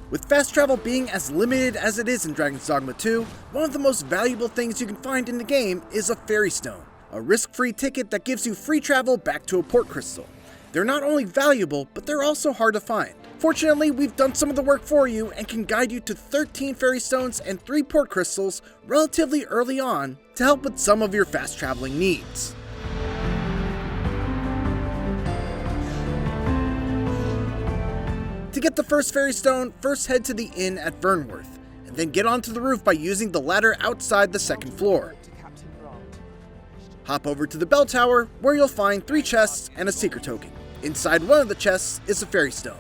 With fast travel being as limited as it is in Dragon's Dogma 2, one of the most valuable things you can find in the game is a Ferrystone, a risk-free ticket that gives you free travel back to a Portcrystal. They're not only valuable, but they're also hard to find. Fortunately, we've done some of the work for you and can guide you to 13 Ferrystones and 3 Portcrystals relatively early on to help with some of your fast traveling needs. To get the first Ferrystone, first head to the inn at Vernworth, and then get onto the roof by using the ladder outside the second floor. Hop over to the bell tower, where you'll find 3 chests and a seeker token. Inside one of the chests is a Ferrystone.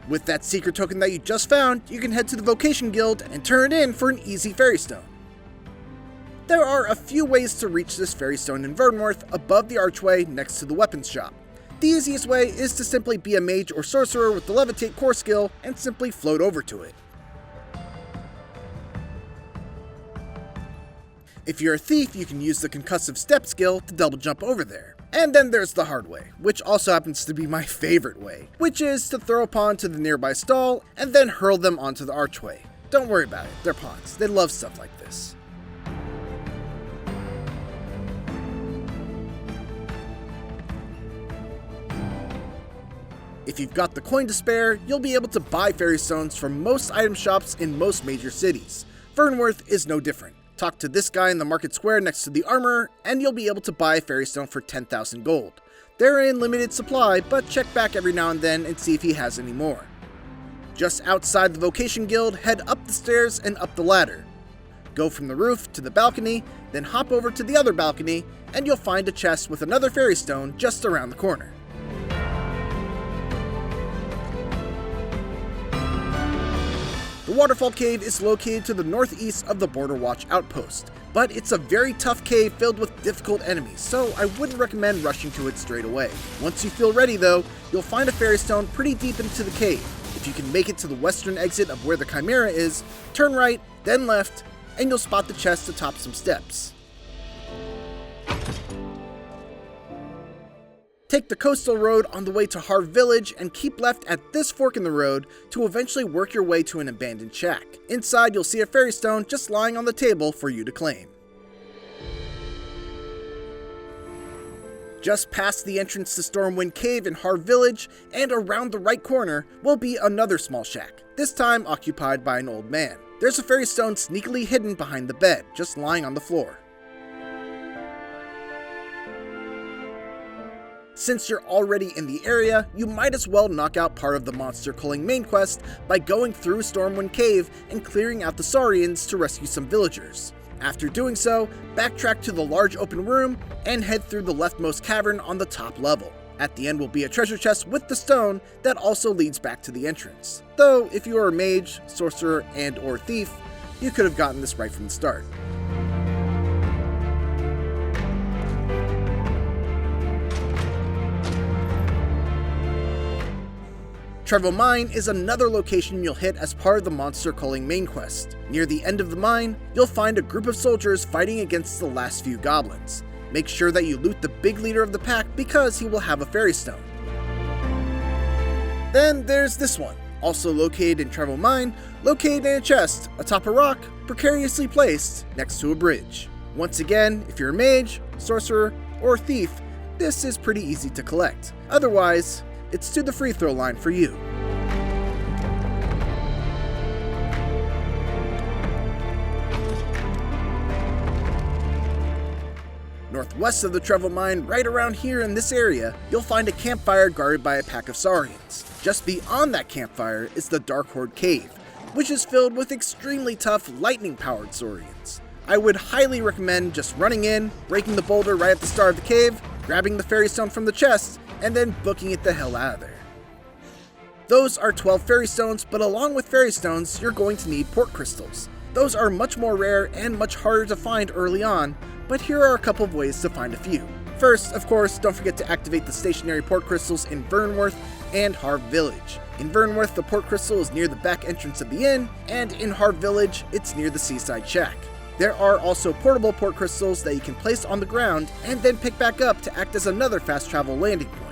With that seeker token that you just found, you can head to the Vocation Guild and turn it in for an easy Ferrystone. There are a few ways to reach this Ferrystone in Vernworth above the archway next to the weapons shop. The easiest way is to simply be a mage or sorcerer with the Levitate core skill and simply float over to it. If you're a thief, you can use the concussive step skill to double jump over there. And then there's the hard way, which also happens to be my favorite way, which is to throw a pawn to the nearby stall and then hurl them onto the archway. Don't worry about it, they're pawns, they love stuff like this. If you've got the coin to spare, you'll be able to buy Ferrystones from most item shops in most major cities. Vernworth is no different. Talk to this guy in the market square next to the armorer, and you'll be able to buy a Ferrystone for 10,000 gold. They're in limited supply, but check back every now and then and see if he has any more. Just outside the Vocation Guild, head up the stairs and up the ladder. Go from the roof to the balcony, then hop over to the other balcony, and you'll find a chest with another Ferrystone just around the corner. The Waterfall Cave is located to the northeast of the Border Watch outpost, but it's a very tough cave filled with difficult enemies, so I wouldn't recommend rushing to it straight away. Once you feel ready though, you'll find a Ferrystone pretty deep into the cave. If you can make it to the western exit of where the Chimera is, turn right, then left, and you'll spot the chest atop some steps. Take the coastal road on the way to Harv Village and keep left at this fork in the road to eventually work your way to an abandoned shack. Inside you'll see a Ferrystone just lying on the table for you to claim. Just past the entrance to Stormwind Cave in Harv Village and around the right corner will be another small shack, this time occupied by an old man. There's a Ferrystone sneakily hidden behind the bed, just lying on the floor. Since you're already in the area, you might as well knock out part of the monster culling main quest by going through Stormwind Cave and clearing out the Saurians to rescue some villagers. After doing so, backtrack to the large open room and head through the leftmost cavern on the top level. At the end will be a treasure chest with the stone that also leads back to the entrance. Though, if you are a mage, sorcerer, and/or thief, you could have gotten this right from the start. Trevo Mine is another location you'll hit as part of the monster culling main quest. Near the end of the mine, you'll find a group of soldiers fighting against the last few goblins. Make sure that you loot the big leader of the pack because he will have a Ferrystone. Then there's this one, also located in Trevo Mine, located in a chest atop a rock, precariously placed next to a bridge. Once again, if you're a mage, sorcerer, or thief, this is pretty easy to collect. Otherwise, it's to the free throw line for you. Northwest of the Trevo Mine, right around here in this area, you'll find a campfire guarded by a pack of Saurians. Just beyond that campfire is the Dark Horde Cave, which is filled with extremely tough lightning-powered Saurians. I would highly recommend just running in, breaking the boulder right at the start of the cave, grabbing the Ferrystone from the chest, and then booking it the hell out of there. Those are 12 Ferrystones, but along with Ferrystones, you're going to need Portcrystals. Those are much more rare and much harder to find early on, but here are a couple of ways to find a few. First, of course, don't forget to activate the stationary Portcrystals in Vernworth and Harv Village. In Vernworth, the Portcrystal is near the back entrance of the inn, and in Harv Village, it's near the seaside shack. There are also portable Portcrystals that you can place on the ground and then pick back up to act as another fast travel landing point.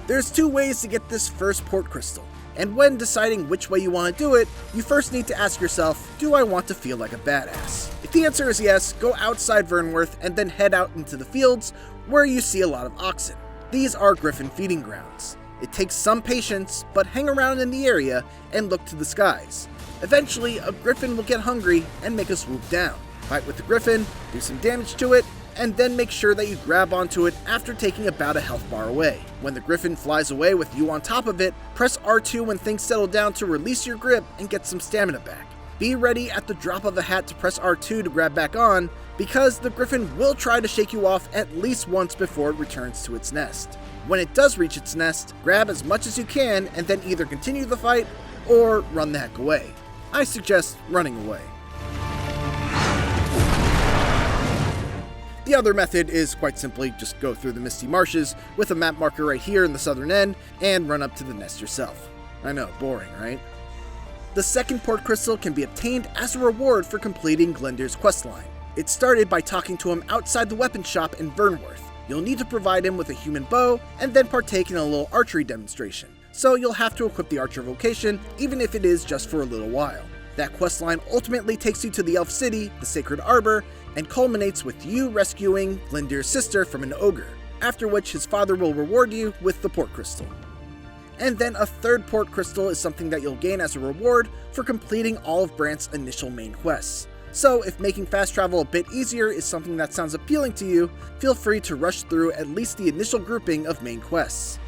There's 2 ways to get this first Portcrystal, and when deciding which way you want to do it, you first need to ask yourself, do I want to feel like a badass? If the answer is yes, go outside Vernworth and then head out into the fields where you see a lot of oxen. These are griffin feeding grounds. It takes some patience, but hang around in the area and look to the skies. Eventually, a griffin will get hungry and make a swoop down. Fight with the griffin, do some damage to it, and then make sure that you grab onto it after taking about a health bar away. When the griffin flies away with you on top of it, press R2 when things settle down to release your grip and get some stamina back. Be ready at the drop of a hat to press R2 to grab back on, because the griffin will try to shake you off at least once before it returns to its nest. When it does reach its nest, grab as much as you can and then either continue the fight or run the heck away. I suggest running away. The other method is quite simply just go through the misty marshes with a map marker right here in the southern end and run up to the nest yourself. I know, boring, right? The second Portcrystal can be obtained as a reward for completing Glindir's questline. It started by talking to him outside the weapon shop in Vernworth. You'll need to provide him with a human bow and then partake in a little archery demonstration, so you'll have to equip the archer vocation even if it is just for a little while. That questline ultimately takes you to the Elf City, the Sacred Arbor, and culminates with you rescuing Glindir's sister from an ogre, after which his father will reward you with the Portcrystal. And then a third Portcrystal is something that you'll gain as a reward for completing all of Brant's initial main quests. So if making fast travel a bit easier is something that sounds appealing to you, feel free to rush through at least the initial grouping of main quests.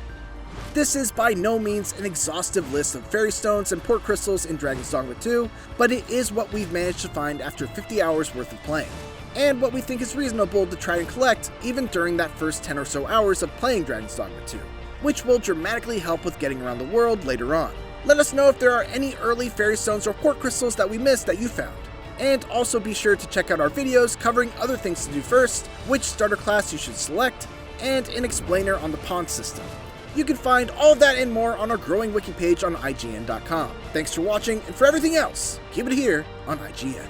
This is by no means an exhaustive list of Ferrystones and Portcrystals in Dragon's Dogma 2, but it is what we've managed to find after 50 hours worth of playing, and what we think is reasonable to try and collect even during that first 10 or so hours of playing Dragon's Dogma 2, which will dramatically help with getting around the world later on. Let us know if there are any early Ferrystones or Portcrystals that we missed that you found. And also be sure to check out our videos covering other things to do first, which starter class you should select, and an explainer on the pawn system. You can find all of that and more on our growing wiki page on IGN.com. Thanks for watching, and for everything else, keep it here on IGN.